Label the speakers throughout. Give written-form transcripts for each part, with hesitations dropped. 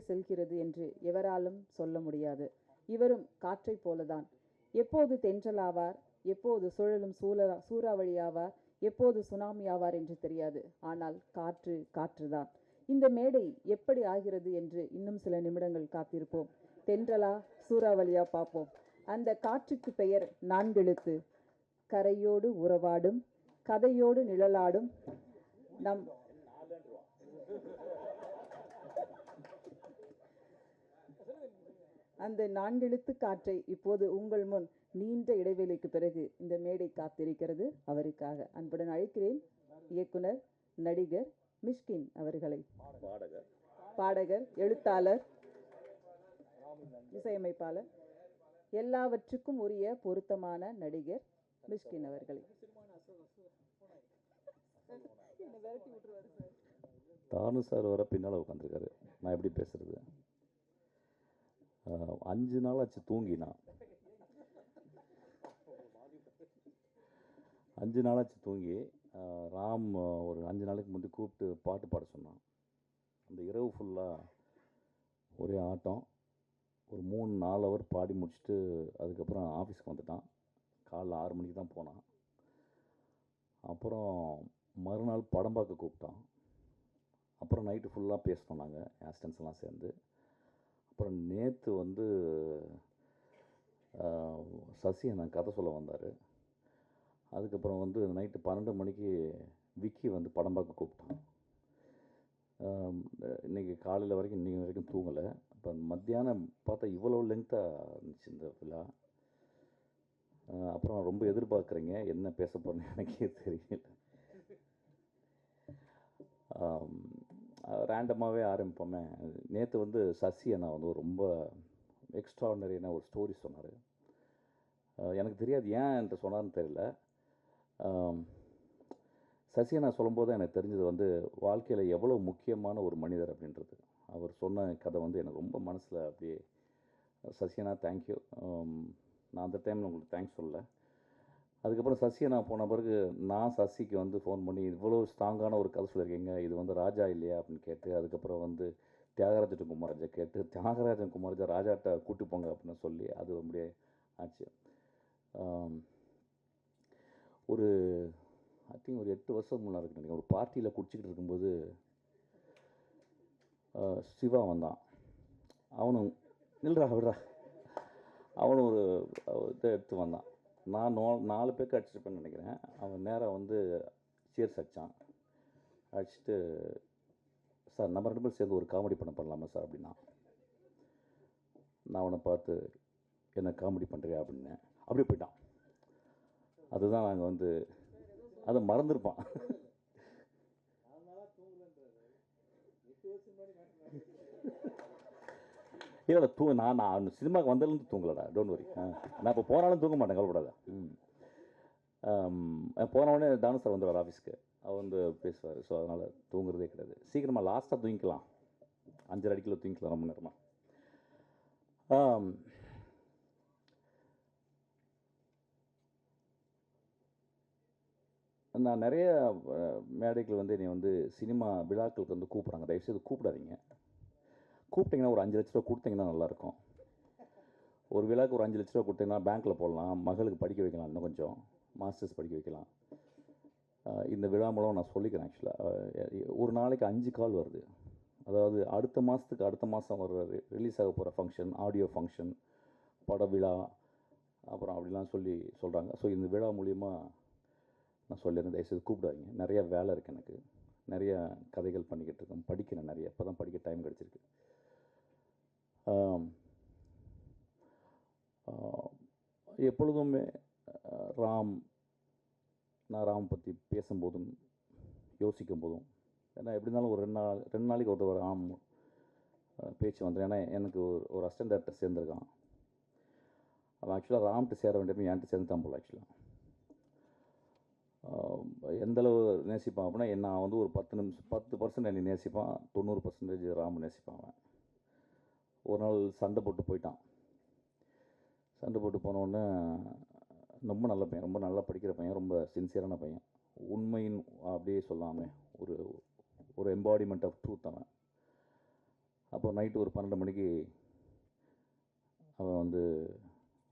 Speaker 1: செல்கிறது என்று எவராலும் சொல்ல முடியாது. இவரும் காற்றைப் போலதான். எப்போது தென்றலாவார், எப்போது சுழலும் சூறாவளியாவார், எப்போது சுனாமி ஆவார் என்று தெரியாது. ஆனால் காற்று காற்றுதான். இந்த மேடை எப்படி ஆகிறது என்று இன்னும் சில நிமிடங்கள் காத்திருப்போம். தென்றலா சூறாவளியா பார்ப்போம். அந்த காற்றுக்கு பெயர் நான்கெழுத்து. கரையோடு உறவாடும், கதையோடு நிழலாடும் நம் அந்த நான்கெழுத்து காற்றை இப்போது உங்கள் முன் நீண்ட இடைவேளைக்கு பிறகு இந்த மேடை காத்திருக்கிறது. அவருக்காக அன்புடன் அழைக்கிறேன் இயக்குனர், நடிகர் மிஷ்கின் அவர்களை. பாடகர், எழுத்தாளர், இசையமைப்பாளர், எல்லாவற்றுக்கும் உரிய பொருத்தமான நடிகர் மிஷ்கின் அவர்களை.
Speaker 2: தானு சார் வர பின்னால் உட்காந்துருக்காரு. நான் எப்படி பேசுறது? 5 நாள் ஆச்சு தூங்கினா. 5 நாளாச்சு தூங்கி. ராம் ஒரு 5 நாளைக்கு முந்தி கூப்பிட்டு பாட்டு பாட சொன்னான். அந்த இரவு ஃபுல்லாக ஒரே ஆட்டம். ஒரு 3-4 ஹவர் பாடி முடிச்சுட்டு அதுக்கப்புறம் ஆஃபீஸ்க்கு வந்துட்டான். காலைல 6 மணிக்கு தான் போனான். அப்புறம் மறுநாள் படம் பார்க்க கூப்பிட்டான். அப்புறம் நைட்டு ஃபுல்லாக பேசினோம் நாங்கள் அசிஸ்டன்ஸ் எல்லாம் சேர்ந்து. அப்புறம் நேற்று வந்து சசி நான் கதை சொல்ல வந்தார். அதுக்கப்புறம் வந்து நைட்டு 12 மணிக்கு விக்கி வந்து படம் பார்க்க கூப்பிட்டான். இன்றைக்கி காலையில் வரைக்கும் இன்றைக்கி வரைக்கும் தூங்கலை. அப்போ மத்தியானம் பார்த்தா இவ்வளோ லென்த்தாக இருந்துச்சு இந்த விழா. அப்புறம் ரொம்ப எதிர்பார்க்குறீங்க, என்ன பேச போகிறேன்னு எனக்கே தெரியல. ரேண்டமாகவே ஆரம்பிப்போமே. நேற்று வந்து சசி அண்ணா வந்து ரொம்ப எக்ஸ்ட்ராடினரியான ஒரு ஸ்டோரி சொன்னார். எனக்கு தெரியாது ஏன் என்கிட்ட சொன்னார்னு தெரியல. சசி அண்ணா சொல்லும்போது எனக்கு தெரிஞ்சது வந்து வாழ்க்கையில் எவ்வளோ முக்கியமான ஒரு மனிதர் அப்படின்றது. அவர் சொன்ன கதை வந்து எனக்கு ரொம்ப மனசில் அப்படியே. சசி அண்ணா தேங்க்யூ. நான் அந்த டைமில் உங்களுக்கு தேங்க்ஸ் சொல்லலை. அதுக்கப்புறம் சசி அண்ணா போன பிறகு நான் சசிக்கு வந்து ஃபோன் பண்ணி இவ்வளோ ஸ்ட்ராங்கான ஒரு கதை சொல்லியிருக்கீங்க, இது வந்து ராஜா இல்லையா அப்படின்னு கேட்டு, அதுக்கப்புறம் வந்து தியாகராஜன் குமாரஜா கேட்டு, தியாகராஜன் குமாரஜா ராஜாட்ட கூட்டு போங்க அப்படின்னு சொல்லி அது அப்படியே ஆச்சு. ஒரு ஐ திங்க் ஒரு 8 வருஷம் முன்னாடி இருக்கு நினைக்கிறேன். ஒரு பார்ட்டியில் குடிச்சிக்கிட்டு இருக்கும்போது சிவா வந்தான். அவனும் விடுறா அவனும் ஒரு இதை எடுத்து வந்தான். நான் 4 பேருக்கு அடிச்சிருப்பேன்னு நினைக்கிறேன். அவன் நேராக வந்து சேர்ஸ் அடித்தான். அடிச்சுட்டு, சார் நம்ம 2 பேரும் சேர்ந்து ஒரு காமெடி பண்ணலாமா சார் அப்படின்னா. நான் அவனை பார்த்து என்ன காமெடி பண்ணுறியா அப்படின்னேன். அப்படியே போயிட்டான். அதுதான் நாங்கள் வந்து அதை மறந்துருப்பான். இல்லை நான் சினிமாவுக்கு வந்ததுலேருந்து தூங்கலடா. Don't worry. நான் இப்போ போனாலும் தூங்க மாட்டேன், கவலைப்படாத. போனவுடனே தானு சார் வந்துடுவார் ஆஃபீஸ்க்கு. அவர் வந்து பேசுவார். ஸோ அதனால் தூங்குறதே கிடையாது. சீக்கிரமாக லாஸ்ட்டாக தூங்கிக்கலாம். 5:30 அடிக்கில் தூங்கிக்கலாம் ரொம்ப நேரமாக. நான் நிறைய மேடைகள் வந்து என்னை வந்து சினிமா விழாக்களுக்கு வந்து கூப்பிட்றாங்க. தயவுசெய்து கூப்பிடாதீங்க. கூப்பிட்டிங்கன்னா ஒரு 5 லட்ச ரூபா கொடுத்தீங்கன்னா நல்லாயிருக்கும். ஒரு விழாக்கு ஒரு 5 லட்ச ரூபா கொடுத்தீங்கன்னா பேங்க்கில் போடலாம், மகளுக்கு படிக்க வைக்கலாம், இன்னும் கொஞ்சம் மாஸ்டர்ஸ் படிக்க வைக்கலாம். இந்த விழா மூலம் நான் சொல்லிக்கிறேன். ஆக்சுவலாக ஒரு நாளைக்கு 5 கால் வருது. அதாவது அடுத்த மாதம் வர ரிலீஸ் ஆக போகிற ஃபங்க்ஷன், ஆடியோ ஃபங்க்ஷன், பட விழா, அப்புறம் அப்படிலாம் சொல்கிறாங்க. ஸோ இந்த விழா மூலிமா நான் சொல்லியிருந்தேன், தயவுசெய்து கூப்பிடாதீங்க. நிறைய வேலை இருக்குது எனக்கு. நிறைய கதைகள் பண்ணிக்கிட்டு இருக்கேன், படிக்கிறேன் நிறைய. இப்போ தான் படிக்க டைம் கிடச்சிருக்கு. எப்பொழுதுமே நான் ராம் பற்றி பேசும்போதும் யோசிக்கும் போதும், ஏன்னா எப்படி இருந்தாலும் ஒரு 2 நாளைக்கு ஒருத்தர் ராம் பேச்சு வந்துடும். ஏன்னா எனக்கு ஒரு அசிஸ்டன்ட் டைரக்டர் சேர்ந்துருக்கான். அவன் ஆக்சுவலாக ராம்கிட்ட சேர வேண்டியது என்கிட்ட சேர்ந்துட்டான் போல். ஆக்சுவலாக எந்தளவு நேசிப்பான் அப்படின்னா, நான் வந்து ஒரு 10% என்னை நேசிப்பான், 90% ராம் நேசிப்பான். அவன் ஒரு நாள் சண்டை போட்டு போயிட்டான். சண்டை போட்டு போனோடனே, ரொம்ப நல்ல பையன், ரொம்ப நல்லா படிக்கிற பையன், ரொம்ப சின்சியரான பையன், உண்மையின் அப்படியே சொல்லாமல் ஒரு எம்பாடிமெண்ட் ஆஃப் ட்ரூத் அவன். அப்போ நைட்டு ஒரு 12 மணிக்கு அவன் வந்து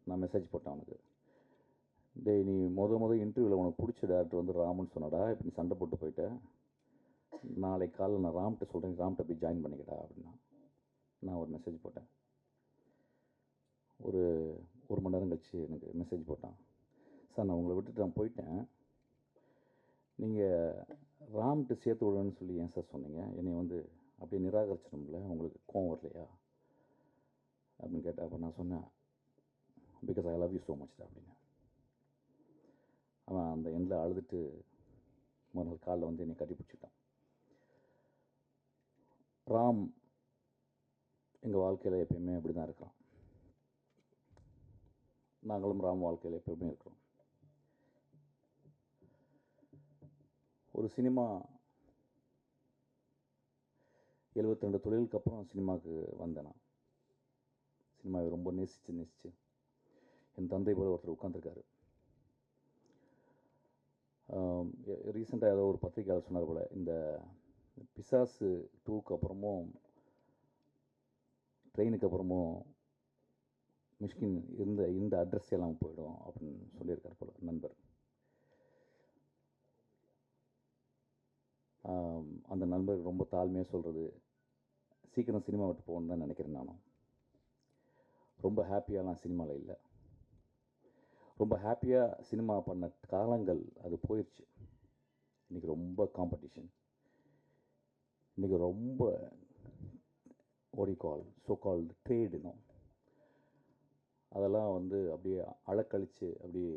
Speaker 2: நான் மெசேஜ் போட்டேன் அவனுக்கு. டேய், நீ இன்டர்வியூவில் உனக்கு பிடிச்ச டேரக்டர் வந்து ராமன் சொன்னடா, இப்போ நீ சண்டை போட்டு போயிட்ட, நாளைக்கு காலையில் நான் ராம்கிட்ட சொல்கிறேன், ராம்கிட்ட போய் ஜாயின் பண்ணிக்கடா அப்படின்னா. நான் ஒரு மெசேஜ் போட்டேன். ஒரு மணி நேரம் கழிச்சு எனக்கு மெசேஜ் போட்டான். சார், நான் உங்களை விட்டுட்டு நான் போயிட்டேன், நீங்கள் ராம்கிட்ட சேர்த்து விடுவேன்னு சொல்லி ஏன் சார் சொன்னீங்க? என்னை வந்து அப்படியே நிராகரிச்சிடும்ல, உங்களுக்கு கோவம் வரலையா அப்படின்னு கேட்டேன். அப்போ நான் சொன்னேன், because I love you so much அப்படின்னு. அவன் அந்த எண்ணில் அழுதுட்டு மறுநாள் காலில் வந்து என்னை கட்டி பிடிச்சிட்டான். ராம் எங்கள் வாழ்க்கையில் எப்பயுமே அப்படி தான் இருக்கிறான். நாங்களும் ராம் வாழ்க்கையில் எப்பயுமே இருக்கிறோம். ஒரு சினிமா 72 தொழிலுக்கு அப்புறம் சினிமாவுக்கு வந்தேன். நான் சினிமாவை ரொம்ப நேசித்து என் தந்தை போல ஒருத்தர் உட்காந்துருக்காரு. ரீசெண்டாக ஏதோ ஒரு பத்திரிகையாளர் சொன்னார் போல், இந்த பிசாசு 2க்கு அப்புறமும் ட்ரெயினுக்கு அப்புறமும் மிஷ்கின் இந்த அட்ரஸ் எல்லாம் போயிடும் அப்படின்னு சொல்லியிருக்கார் போல் நண்பர். அந்த நண்பர் ரொம்ப தாழ்மையாக சொல்கிறது, சீக்கிரம் சினிமா விட்டு போகணுன்னு தான் நினைக்கிறேன். நானும் ரொம்ப ஹாப்பியாலாம் சினிமாவில் இல்லை. ரொம்ப ஹாப்பியாக சினிமா பண்ண காலங்கள் அது போயிடுச்சு. இன்றைக்கி ரொம்ப காம்படிஷன், இன்றைக்கி ரொம்ப ஸோ கால்டு ட்ரேடுனும், அதெல்லாம் வந்து அப்படியே அழக்கழித்து அப்படியே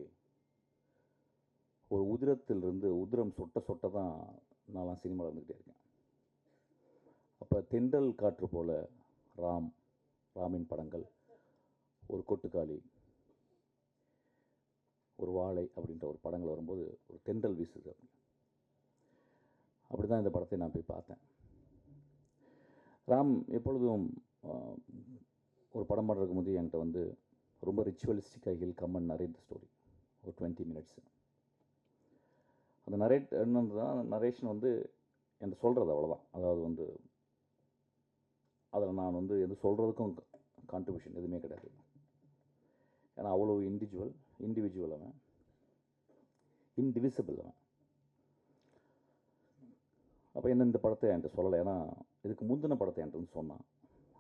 Speaker 2: ஒரு உதிரம் சொட்ட தான் நான்லாம் சினிமாவில் இருந்துக்கிட்டே இருக்கேன். அப்போ தென்றல் காற்று போல் ராமின் படங்கள், ஒரு கொட்டுக்காளி, ஒரு வாழை அப்படின்ற ஒரு படங்கள் வரும்போது ஒரு தென்றல் வீசுது. அப்படி தான் இந்த படத்தை நான் போய் பார்த்தேன். ராம் எப்பொழுதும் ஒரு படம் பண்ணுறதுக்கு முந்தைய என்கிட்ட வந்து ரொம்ப ரிச்சுவலிஸ்டிக்காக he'll come and narrate the story. ஒரு 20 மினிட்ஸ் அந்த நரேஷன் வந்து என்கிட்ட சொல்கிறது அவ்வளோதான். அதாவது வந்து அதில் நான் வந்து எது சொல்கிறதுக்கும் கான்ட்ரிபியூஷன் எதுவுமே கிடையாது. ஏன்னா அவ்வளோ இண்டிவிஜுவல் அவன், இன்டிவிசிபிள் அவன். அப்போ என்ன இந்த படத்தை என்கிட்ட சொல்லலை. ஏன்னா இதுக்கு முந்தின படத்தை என்கிட்ட வந்து சொன்னான்.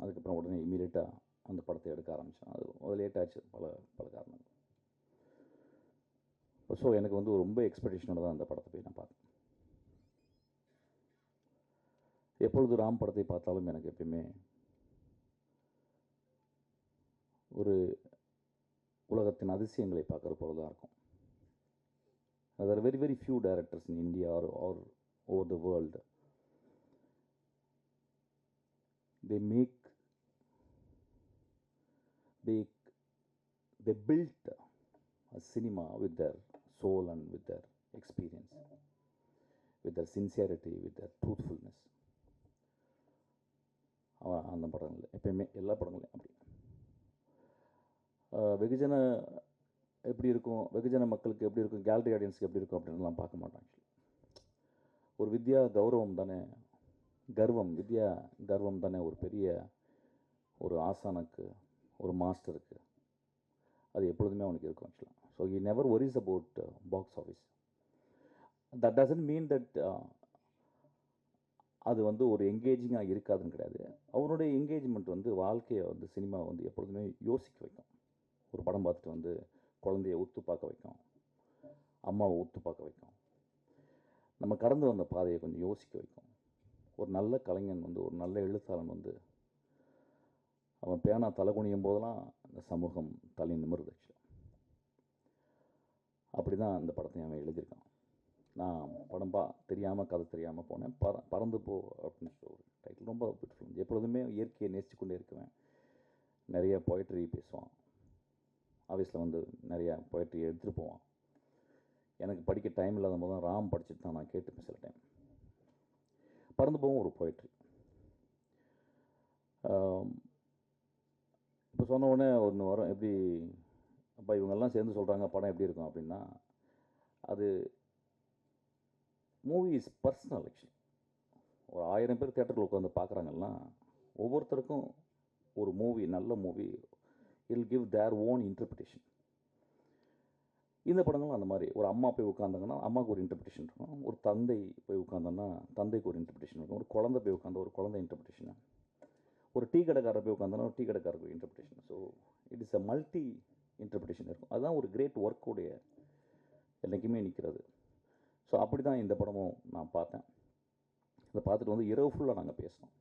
Speaker 2: அதுக்கப்புறம் உடனே இமீடியட்டாக அந்த படத்தை எடுக்க ஆரம்பித்தான். அது லேட் ஆச்சு, பல காரணங்கள். ஸோ எனக்கு வந்து ரொம்ப எக்ஸ்பெக்டேஷனோட தான் அந்த படத்தை போய் நான் பார்த்தேன். எப்பொழுது ராம் படத்தை பார்த்தாலும் எனக்கு எப்பயுமே ஒரு உலகத்தின் அதிசயங்களை பார்க்குற போல தான் இருக்கும். There are very, very few directors in India or over the world. They built a cinema with their soul and with their experience, with their sincerity, with their truthfulness. அந்த படங்கள் எப்பயுமே எல்லா படங்களையும் அப்படி வெகுஜன எப்படி இருக்கும், வெகுஜன மக்களுக்கு எப்படி இருக்கும், கேலரி ஆடியன்ஸுக்கு எப்படி இருக்கும் அப்படின்லாம் பார்க்க மாட்டாங்க. ஒரு வித்யா கௌரவம் தானே, வித்யா கர்வம் தானே ஒரு பெரிய ஒரு ஆசானுக்கு, ஒரு மாஸ்டருக்கு அது எப்பொழுதுமே அவனுக்கு இருக்கும் ஆக்சுவலாக. So he never ஒரிஸ் about box office. That doesn't mean that அது வந்து ஒரு என்கேஜிங்காக இருக்காதுன்னு கிடையாது. அவனுடைய என்கேஜ்மெண்ட் வந்து வாழ்க்கையை வந்து சினிமா வந்து எப்பொழுதுமே யோசிக்க வைக்கும். ஒரு படம் பார்த்துட்டு வந்து குழந்தைய உத்து பார்க்க வைக்கும், அம்மாவை உத்து பார்க்க வைக்கும், நம்ம கடந்து வந்த பாதையை கொஞ்சம் யோசிக்க வைக்கும். ஒரு நல்ல கலைஞன் வந்து, ஒரு நல்ல எழுத்தாளன் வந்து அவன் பேனா தலை குனியும் போதெல்லாம் இந்த சமூகம் தலை நிமிருது. ஆக்சுவலாக அப்படி தான் இந்த படத்தை அவன் எழுதியிருக்கான். நான் படம் தெரியாமல் கதை தெரியாமல் போனேன். பறந்து போ அப்படின்னு சொல்லி ஒரு டைட்டில் ரொம்ப பியூட்டிஃபுல். எப்பொழுதுமே இயற்கையை நேசித்து கொண்டே இருக்குவேன். நிறைய பொயட்ரி பேசுவான். ஆஃபீஸில் வந்து நிறையா பொயட்ரி எடுத்துகிட்டு போவான். எனக்கு படிக்க டைம் இல்லாத போது தான் ராம் படிச்சுட்டு தான் நான் கேட்டுப்பேன் சில டைம். பறந்து போவோம் ஒரு பொயட்ரி. இப்போ சொன்ன உடனே ஒன்று வரும், எப்படி அப்போ இவங்கெல்லாம் சேர்ந்து சொல்கிறாங்க படம் எப்படி இருக்கும் அப்படின்னா, அது மூவி இஸ் பர்சனல். ஆக்சுவலி ஒரு 1000 பேர் தேட்டரில் உட்காந்து பார்க்குறாங்கன்னா ஒவ்வொருத்தருக்கும் ஒரு மூவி, நல்ல movie, will give their own interpretation. இந்த படங்களும் அந்த மாதிரி. ஒரு அம்மா போய் உட்காந்தாங்கன்னா அம்மாவுக்கு ஒரு இன்டர்பிரிட்டேஷன் இருக்கும், ஒரு தந்தை போய் உட்காந்தோன்னா தந்தைக்கு ஒரு இன்டர்பிரிட்டேஷன் இருக்கும், ஒரு குழந்தை போய் உட்காந்தா ஒரு குழந்தை இன்டர்பிரிட்டேஷன், ஒரு டீ கடைக்காரர் போய் உட்காந்தோன்னா ஒரு டீ கடைக்காரருக்கு interpretation. So it is a multi interpretation இருக்கும். அதுதான் ஒரு கிரேட் ஒர்க்குடைய என்றைக்குமே நிற்கிறது. ஸோ அப்படி தான் இந்த படமும் நான் பார்த்தேன். அதை பார்த்துட்டு வந்து இரவு ஃபுல்லாக நாங்கள் பேசினோம்.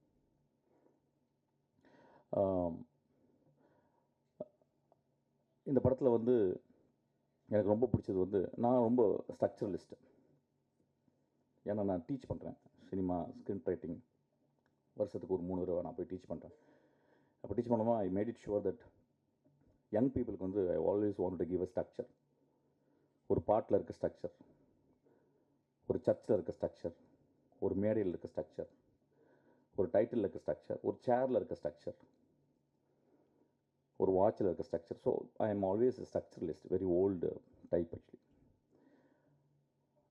Speaker 2: இந்த படத்தில் வந்து எனக்கு ரொம்ப பிடிச்சது வந்து, நான் ரொம்ப ஸ்ட்ரக்சரலிஸ்ட்டு. ஏன்னா நான் டீச் பண்ணுறேன், சினிமா ஸ்க்ரீன் ரைட்டிங் வருஷத்துக்கு ஒரு 3 தடவை நான் போய் டீச் பண்ணுறேன். அப்போ டீச் பண்ணோமா, I made it sure that young பீப்புளுக்கு வந்து I always want to give a structure. ஒரு பாட்டில் இருக்க ஸ்ட்ரக்சர், ஒரு சர்ச்சில் இருக்க ஸ்ட்ரக்சர், ஒரு மேடையில் இருக்க ஸ்ட்ரக்சர், ஒரு டைட்டில் இருக்க ஸ்ட்ரக்சர், ஒரு சேரில் இருக்க ஸ்ட்ரக்சர், ஒரு வாட்சில் இருக்க structure. So I am always structuralist, very old type actually.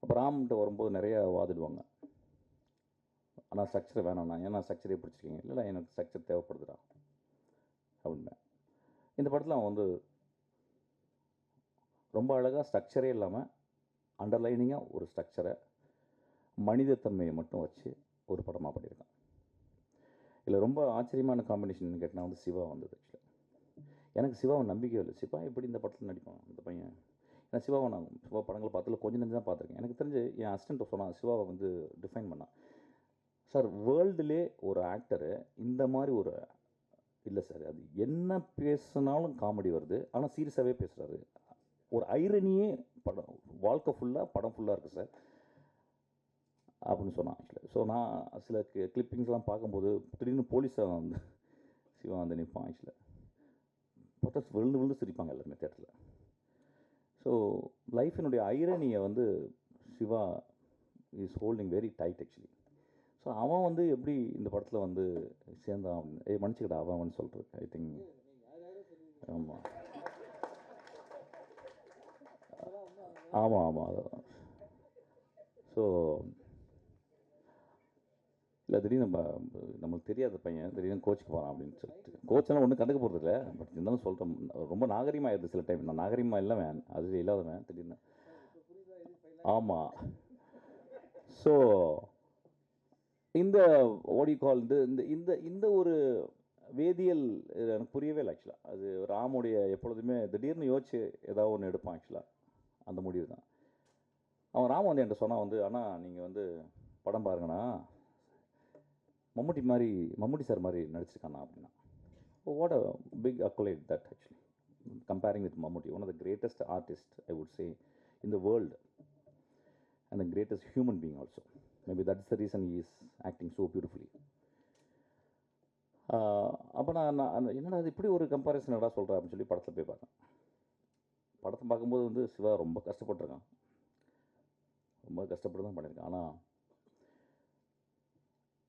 Speaker 2: அப்போ ராம்கிட்ட வரும்போது நிறையா வாதிடுவாங்க, ஆனால் ஸ்ட்ரக்சர் வேணாண்ணா, ஏன்னா ஸ்ட்ரக்சரே பிடிச்சிருக்கீங்க. இல்லை எனக்கு ஸ்ட்ரக்சர் தேவைப்படுதுடா அப்படின்னேன். இந்த படத்தில் அவன் வந்து ரொம்ப அழகாக ஸ்ட்ரக்சரே இல்லாமல் அண்டர்லைனிங்காக ஒரு ஸ்ட்ரக்சரை, மனிதத்தன்மையை மட்டும் வச்சு ஒரு படமாக பண்ணியிருக்கான். இல்லை ரொம்ப ஆச்சரியமான காம்பினேஷன் கேட்டால் வந்து சிவா வந்தது. ஆக்சுவலாக எனக்கு சிவாவை நம்பிக்கை இல்லை. சிவா எப்படி இந்த படத்தில் நடிப்பான் இந்த பையன்? ஏன்னா சிவாவை நான் சிவா படங்களை பார்த்ததில் கொஞ்சம் நெஞ்சு தான் பார்த்துருக்கேன். எனக்கு தெரிஞ்சு என் அசிஸ்டண்ட்டை சொன்னான், சிவாவை வந்து டிஃபைன் பண்ணான். சார், வேர்ல்டுலே ஒரு ஆக்டரு இந்த மாதிரி ஒரு இல்லை சார், அது என்ன பேசுனாலும் காமெடி வருது, ஆனால் சீரியஸாகவே பேசுகிறாரு, ஒரு ஐரனியே படம் வாழ்க்கை ஃபுல்லாக படம் ஃபுல்லாக இருக்குது சார் அப்படின்னு சொன்னான் ஆக்சுவலாக. ஸோ நான் சில கிளிப்பிங்ஸ்லாம் பார்க்கும்போது திடீர்னு போலீஸாக வந்து சிவா வந்து நிற்பான். ஆக்சுவலாக பார்த்தா விழுந்து விழுந்து சிரிப்பாங்க எல்லாருமே தேட்டரில். ஸோ லைஃபினுடைய ஐரனியை வந்து Shiva is holding very tight actually. So அவன் வந்து எப்படி இந்த படத்தில் வந்து சேர்ந்தான் அப்படின்னு மன்னிச்சுக்கிட்டா அவன் சொல்கிறது. ஐ திங்க் ஆமாம் ஆமாம் ஆமாம் அதான். ஸோ இல்லை திடீர்னு நம்மளுக்கு தெரியாத பையன் திடீர்னு கோச்சுக்கு போகிறான் அப்படின்னு சொல்லிட்டு, கோச்செல்லாம் ஒன்றும் கண்டுக்க போகிறது இல்லை, பட் இருந்தாலும் சொல்கிறேன், ரொம்ப நாகரிகமாக ஆயிடுது சில டைம். நான் நாகரிகமாக இல்லைவன், அது இல்லாதவன் திடீர்னு. ஆமாம். ஸோ இந்த ஓடி கால் இந்த இந்த இந்த ஒரு வேதியியல் எனக்கு புரியவே இல்லை ஆக்சுவலாக. அது ராமுடைய எப்பொழுதுமே திடீர்னு யோசிச்சு ஏதாவது ஒன்று எடுப்பான் ஆக்சுவலாக, அந்த முடிவு தான். அவன் ராம வந்து என்கிட்ட சொன்னான் வந்து, ஆனால் நீங்கள் வந்து படம் பாருங்கண்ணா, மம்முட்டி சார் மாதிரி நடிச்சிருக்கானா அப்படின்னா. What a big accolade that actually, comparing with Mammootty, one of the greatest artists I would say in the world and the greatest human being also. Maybe that's the reason he is acting so beautifully. அப்போ நான் என்னடா அது இப்படி ஒரு comparison என்னடா சொல்கிறேன் அப்படின்னு சொல்லி படத்தில் போய் பார்த்தேன். படத்தை பார்க்கும்போது வந்து சிவா ரொம்ப கஷ்டப்பட்டுருக்கான், ரொம்ப கஷ்டப்பட்டு தான் பண்ணியிருக்கான். ஆனால்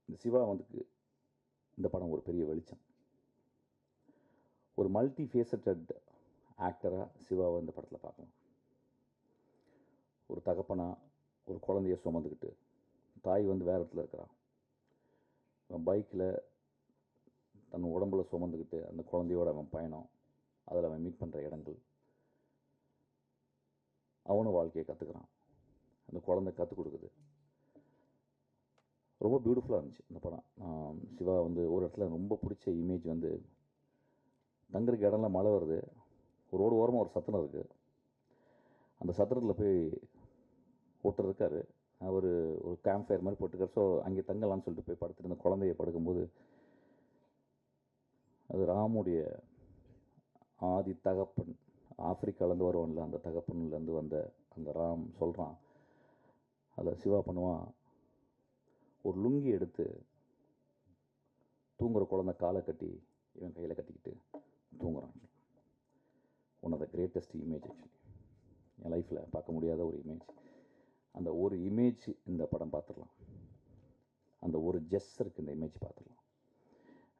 Speaker 2: இந்த சிவா வந்து இந்த படம் ஒரு பெரிய வெளிச்சம். ஒரு மல்டி ஃபேசட்டட் ஆக்டராக சிவாவை இந்த படத்தில் பார்க்கலாம். ஒரு தகப்பனா ஒரு குழந்தைய சுமந்துக்கிட்டு, தாய் வந்து வேறு இடத்துல இருக்கிறான், அவன் பைக்கில் தன் உடம்புல சுமந்துக்கிட்டு அந்த குழந்தையோட அவன் பயணம், அதில் அவன் மீட் பண்ணுற இடங்கள், அவனும் வாழ்க்கையை கற்றுக்கிறான், அந்த குழந்தை கற்றுக் கொடுக்குது. ரொம்ப பியூட்டிஃபுல்லாக இருந்துச்சு இந்த படம். சிவா வந்து ஒரு இடத்துல ரொம்ப பிடிச்ச இமேஜ் வந்து, தங்குறதுக்கு இடம்லாம் மழை வருது, ஒரு ரோடு ஓரமாக ஒரு சத்திரம் இருக்குது, அந்த சத்திரத்தில் போய் ஒருத்தர் இருக்கார், அவர் ஒரு கேம்ப் ஃபயர் மாதிரி போட்டுருக்கார். ஸோ அங்கே தங்கலான்னு சொல்லிட்டு போய் படுத்துட்டு இந்த குழந்தைய படுக்கும்போது, அது ராமுடைய ஆதி தகப்பன், ஆப்பிரிக்காலேருந்து வருவான்ல அந்த தகப்பன்லேருந்து வந்த அந்த ராம் சொல்கிறான். அதில் சிவா பண்ணுவான், ஒரு லுங்கி எடுத்து தூங்குகிற குழந்தை காலை கட்டி இவன் கையில் கட்டிக்கிட்டு தூங்குறான். One of the greatest image actually, என் லைஃப்பில் பார்க்க முடியாத ஒரு இமேஜ். அந்த ஒரு இமேஜ் இந்த படம் பார்த்துடலாம், அந்த ஒரு ஜெஸ்ஸருக்கு இந்த இமேஜ் பார்த்துடலாம்.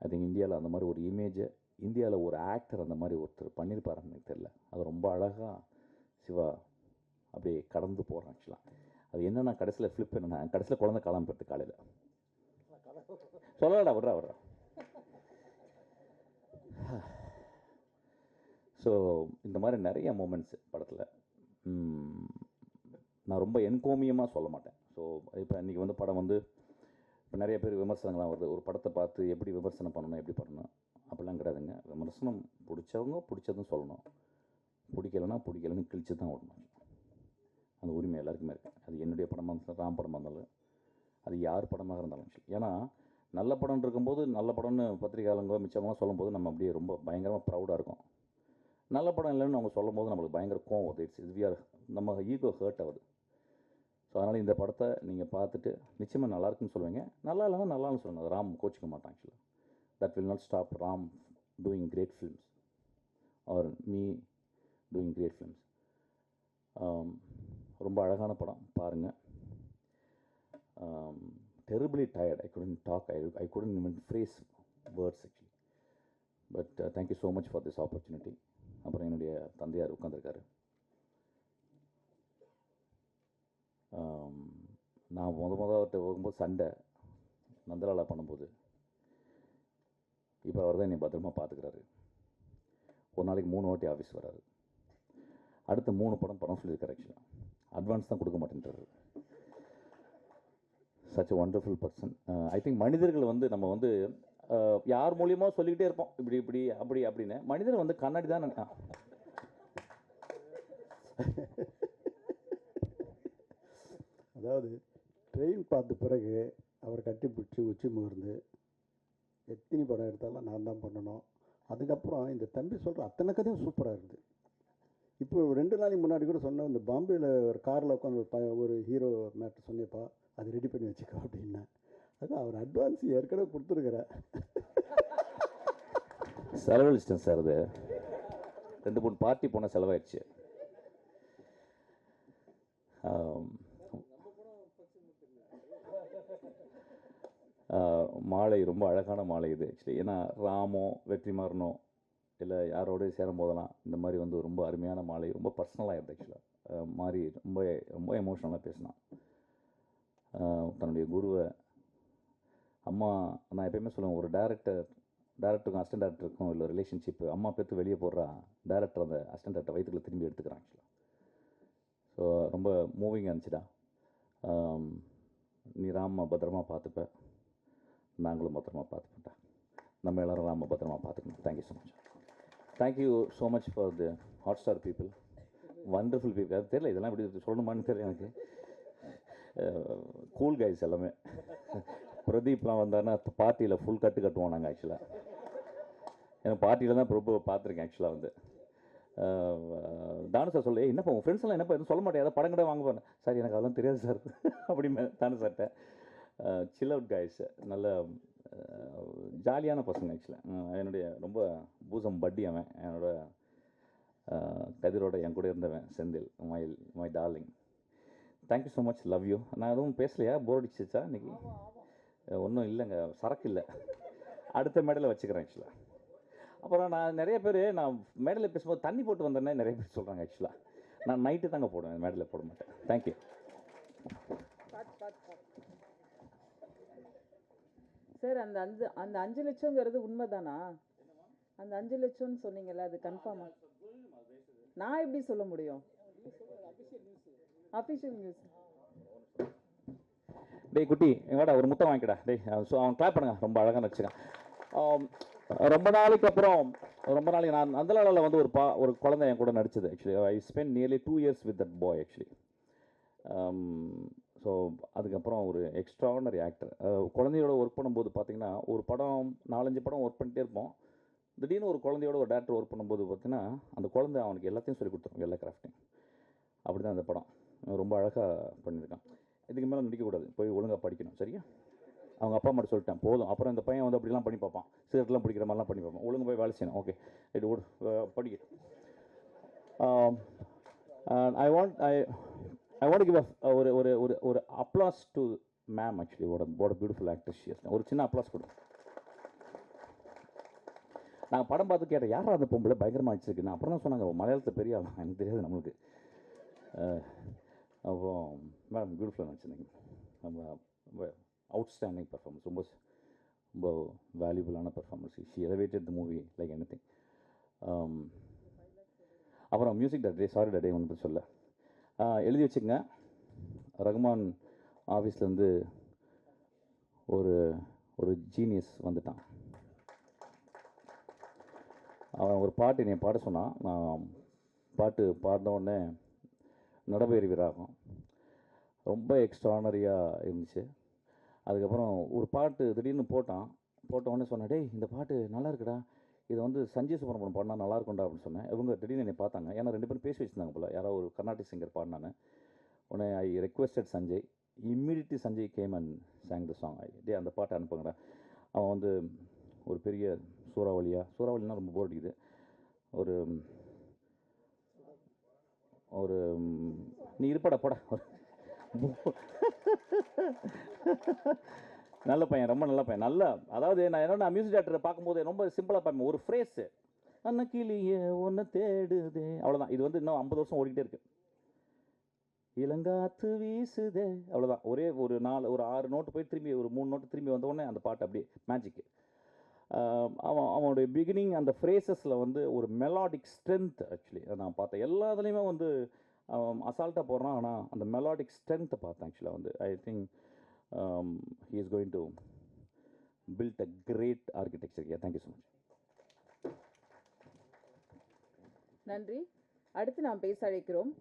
Speaker 2: ஐ திங்க் இந்தியாவில் அந்த மாதிரி ஒரு இமேஜை, இந்தியாவில் ஒரு ஆக்டர் அந்த மாதிரி ஒருத்தர் பண்ணியிருப்பாருன்னு எனக்கு தெரியல. அது ரொம்ப அழகாக சிவா அப்படியே கடந்து போகிறான் ஆக்சுவலாக. அது என்னென்னா கடைசியில் ஃப்ளிப் என்னென்னா, கடைசியில் குழந்தை காலாமல் போயிட்டு காலையில் சொல்லலடா, விட்றா ஸோ இந்த மாதிரி நிறைய மூமெண்ட்ஸ் படத்தில் நான் ரொம்ப என்கோமியமாக சொல்ல மாட்டேன். ஸோ இப்போ இன்றைக்கி வந்து படம் வந்து இப்போ நிறைய பேர் விமர்சனங்கள்லாம் வருது. ஒரு படத்தை பார்த்து எப்படி விமர்சனம் பண்ணணும், எப்படி பண்ணணும் அப்படிலாம் கிடையாதுங்க. விமர்சனம் பிடிச்சவங்க பிடிச்சதும் சொல்லணும், பிடிக்கலன்னு கிழிச்சு தான் விடணும். அந்த உரிமை எல்லாருக்குமே இருக்குது. அது என்னுடைய படமாக இருந்தாலும், ராம் படமாக இருந்தாலும், அது யார் படமாக இருந்தாலும். ஏன்னா நல்ல படம் இருக்கும்போது நல்ல படம்னு பத்திரிகையாளங்களோ மிச்சவங்களாம் சொல்லும்போது நம்ம அப்படியே ரொம்ப பயங்கரமாக ப்ரௌடாக இருக்கும். நல்ல படம் இல்லைன்னு அவங்க சொல்லும் போது நம்மளுக்கு பயங்கர கோவம் வருது. நம்ம ஈகோ ஹர்ட் ஆகுது. ஸோ அதனால் இந்த படத்தை நீங்கள் பார்த்துட்டு நிச்சயமாக நல்லாயிருக்குன்னு சொல்லுவீங்க. நல்லா இல்லைன்னா நல்லான்னு சொல்லுங்கள். ராம் கோச்சிக்க மாட்டான். ஆக்சுவலாக that will not stop Ram doing great films or me doing great films. ரொம்ப அழகான படம், பாருங்கள். Terribly tired. I couldn't talk. I couldn't even phrase words actually. But thank you so much for this opportunity. அப்புறம் என்னுடைய தந்தையார் உட்காந்துருக்காரு. நான் அவர்கிட்ட போகும்போது சண்டை நந்தலாலா பண்ணும்போது, இப்போ அவர் தான் என்னை பத்திரமா பார்த்துக்கிறாரு. ஒரு நாளைக்கு 3 வாட்டி ஆஃபீஸ் வராரு. அடுத்த 3 படம் சொல்லியிருக்காரு. ஆக்சுவலாக அட்வான்ஸ் தான் கொடுக்க மாட்டேன்றாரு. Such a wonderful person. I think மனிதர்கள் வந்து நம்ம வந்து யார் மூலியமாக சொல்லிக்கிட்டே இருப்போம், இப்படி அப்படின்னு. மனிதர் வந்து கண்ணாடி தான்.
Speaker 3: அதாவது ட்ரெயின் பார்த்த பிறகு அவர் கட்டி பிடிச்சி உச்சி முகர்ந்து எத்தனை படம் எடுத்தாலும் நான் தான் பண்ணணும். அதுக்கப்புறம் இந்த தம்பி சொல்கிற அத்தனை கதையும் சூப்பராக இருக்குது. இப்போ 2 நாளைக்கு முன்னாடி கூட சொன்ன இந்த பாம்பேயில் ஒரு காரில் உட்காந்து ஒரு ஹீரோ மேட்டர் சொன்னேப்பா, அது ரெடி பண்ணி வச்சுக்கோ அப்படின்னா. அதான் அவர் அட்வான்ஸ் ஏற்கனவே கொடுத்துருக்குறேன்.
Speaker 2: செலவழிச்சிட்டேன் சார். அது 2-3 பார்ட்டி போன செலவாயிடுச்சு. மாலை ரொம்ப அழகான மாலை இது ஆக்சுவலி. ஏன்னா ராமோ வெற்றிமாறனோ இல்லை யாரோடய சேரும் போதெல்லாம் இந்த மாதிரி வந்து ரொம்ப அருமையான மாலை, ரொம்ப பர்சனலாக இருக்குது ஆக்சுவலாக. மாதிரி ரொம்ப எமோஷ்னலாக பேசினான். தன்னுடைய குருவை அம்மா, நான் எப்பயுமே சொல்லுவேன், ஒரு டேரக்டருக்கும் அசிஸ்டன்ட் டேரக்டருக்கும் இல்லை ரிலேஷன்ஷிப்பு, அம்மா பேர்த்து வெளியே போடுறா, டேரக்டர் அந்த அசிஸ்டன்ட் டேரக்டர் வயிற்றுக்குள்ள திரும்பி எடுத்துக்கிறான் ஆக்சுவலாக. ஸோ ரொம்ப மூவிங்காக இருந்துச்சுடா. நீ ராம பத்திரமா பார்த்துப்ப, நாங்களும் பத்திரமா பார்த்துப்பேன்டா. நம்ம எல்லோரும் ராம பத்திரமா பார்த்துக்கணும். Thank you so much. Thank you so much for the Hotstar people, wonderful people. அது தெரியல, இதெல்லாம் இப்படி சொல்லணுமான்னு தெரியல எனக்கு. கூல் கைஸ் எல்லாமே. பிரதீப்லாம் வந்தாருன்னா பார்ட்டியில் ஃபுல் கட்டுவோம் நாங்கள் ஆக்சுவலாக. எனக்கு பார்ட்டியில் தான் ரொம்ப பார்த்துருக்கேன் ஆக்சுவலாக. வந்து தானு சார் சொல்ல, என்னப்பா உங்கள் ஃப்ரெண்ட்ஸ் எல்லாம் என்னப்பா எதுவும் சொல்ல மாட்டேன், ஏதாவது படம் கடை வாங்க போகிறேன் சார், எனக்கு அதெல்லாம் தெரியாது சார் அப்படின்னு தானு சார்ட்ட. சில் அவுட் கைஸ், நல்ல ஜாலியான பசங்க ஆக்சுவலாக. என்னுடைய ரொம்ப பூசம் பட்டி அவன், என்னோட கதிரோட என் கூட இருந்தவன் Senthil, my darling. Thank you so much, love you. நான் எதுவும் பேசலையா, போர் அடிச்சிச்சா இன்றைக்கி? ஒன்றும் இல்லைங்க, சரக்கு இல்லை, அடுத்த மேடையில் வச்சுக்கிறேன் ஆக்சுவலாக. அப்புறம் நான் நிறைய பேர் நான் மேடையில் பேசும்போது தண்ணி போட்டு வந்தேன்னே நிறைய பேர் சொல்கிறாங்க ஆக்சுவலாக. நான் நைட்டு தாங்க போடுவேன், மேடையில் போட மாட்டேன். தேங்க்யூ.
Speaker 1: சார், அந்த 5 லட்சங்கிறது உண்மைதானா? அந்த 5 லட்சம்னு சொன்னீங்கல்ல, அது கன்ஃபார்மா? நான் எப்படி சொல்ல முடியும்? Official news.
Speaker 2: டேய் குட்டி, எங்கடா ஒரு முத்தம் வாங்கிக்கடா. டேய் ஸோ அவன் கிளாப் பண்ணுங்க, ரொம்ப அழகாக நடிச்சுக்கான். ரொம்ப நாளைக்கு நான் நந்தலாலாவில் வந்து ஒரு குழந்தை என் கூட நடிச்சது actually. I spend nearly 2 years with that boy actually. So அதுக்கப்புறம் ஒரு எக்ஸ்ட்ரானரி ஆக்டர். குழந்தையோட ஒர்க் பண்ணும்போது பார்த்தீங்கன்னா, ஒரு படம் 4-5 படம் ஒர்க் பண்ணிட்டே இருப்போம். திடீர்னு ஒரு குழந்தையோட ஒரு டேரக்டர் ஒர்க் பண்ணும்போது பார்த்தீங்கன்னா, அந்த குழந்தை அவனுக்கு எல்லாத்தையும் சொல்லி கொடுத்துரும், எல்லா கிராஃப்டையும். அப்படி தான் அந்த படம் ரொம்ப அழகாக பண்ணியிருக்கான். இதுக்கு மேலே நடிக்கக்கூடாது, போய் ஒழுங்காக படிக்கணும், சரியா? அவங்க அப்பா அம்மா சொல்லிட்டேன், போதும். அப்புறம் இந்த பையன் வந்து அப்படிலாம் பண்ணி பார்ப்பான், சிகரெட்லாம் பிடிக்கிற மாதிரிலாம் பண்ணி பார்ப்பான். ஒழுங்கு போய் வேலை செய்யணும். ஓகே, இது ஓடு, படிக்க. ஐ வாண்ட் கிவ் ஒரு applause to ma'am actually. what a beautiful actress she is. ஒரு சின்ன அப்ளாஸ் கொடு. நாங்கள் படம் பார்த்து கேட்டேன், யாரும் அந்த பொம்பளை பயங்கரமாக வச்சுருக்குன்னு. அப்புறம் தான் சொன்னாங்க, மலையாளத்தில் பெரிய ஆள், எனக்கு தெரியாது நம்மளுக்கு. அப்போ மேடம் பியூட்டிஃபுல்லாக நடிச்சிருந்தீங்க, ரொம்ப அவுட்ஸ்டாண்டிங் பர்ஃபார்மன்ஸ், ரொம்ப வேல்யூபுளான performance. She elevated the movie like anything. அப்புறம் மியூசிக் டைரக்டர் சாரி டாடே ஒன்று சொல்ல எழுதி வச்சுக்கங்க. ரகுமான் ஆஃபீஸ்லேருந்து ஒரு ஒரு ஜீனியஸ் வந்துட்டான். அவன் ஒரு பாட்டு என்னை பாட சொன்னான். நான் பாட்டு பாடின உடனே நடபெயர் வீராகும் ரொம்ப எக்ஸ்ட்ரானரியாக இருந்துச்சு. அதுக்கப்புறம் ஒரு பாட்டு திடீர்னு போட்ட உடனே சொன்னேன், டேய் இந்த பாட்டு நல்லா இருக்குடா, இது வந்து சஞ்சய் சுப்ரமணியம் பாடினா நல்லா இருக்கும்டா அப்படின்னு சொன்னேன். இவங்க திடீர்னு என்னை பார்த்தாங்க, ஏன்னா 2 பேரும் பேசி வச்சுருந்தாங்க போல், யாரோ ஒரு கர்நாடிக் சிங்கர் பாடினான்னு. உடனே I requested Sanjay. Immediately Sanjay came and sang the song. டே அந்த பாட்டை அனுப்புங்கடா. அவன் வந்து ஒரு பெரிய சூறாவளினா ரொம்ப போர் அடிக்குது. ஒரு ஒரு நீ இருப்படா போடா. நல்ல பையன், ரொம்ப நல்ல பையன். நல்ல அதாவது நான் என்னோட மியூசிக் டேரக்டரை பார்க்கும்போது ரொம்ப சிம்பிளாக பார்ப்பேன். ஒரு ஃப்ரேஸு அன்னக்கிளியே ஒன்று தேடுதே, அவ்வளோதான். இது வந்து இன்னும் 50 வருஷம் ஓடிக்கிட்டே இருக்கு. இளங்காத்து வீசுதே, அவ்வளோதான். ஒரே ஒரு 6 நோட்டு போய் திரும்பி ஒரு 3 நோட்டு திரும்பி வந்தோடனே அந்த பாட்டு அப்படியே மேஜிக்கு. அவனுடைய பிகினிங் அந்த ஃப்ரேசஸில் வந்து ஒரு மெலாடிக் ஸ்ட்ரென்த். ஆக்சுவலி நான் பார்த்தேன் எல்லாத்துலேயுமே வந்து அசால்ட்டாக போடுறான், ஆனால் அந்த மெலாடிக் ஸ்ட்ரென்த்தை பார்த்தேன். ஆக்சுவலாக வந்து I think he is going to build a great architecture here. Thank you so much.
Speaker 1: நன்றி. அடுத்து நாம் பேச அழைக்கிறோம்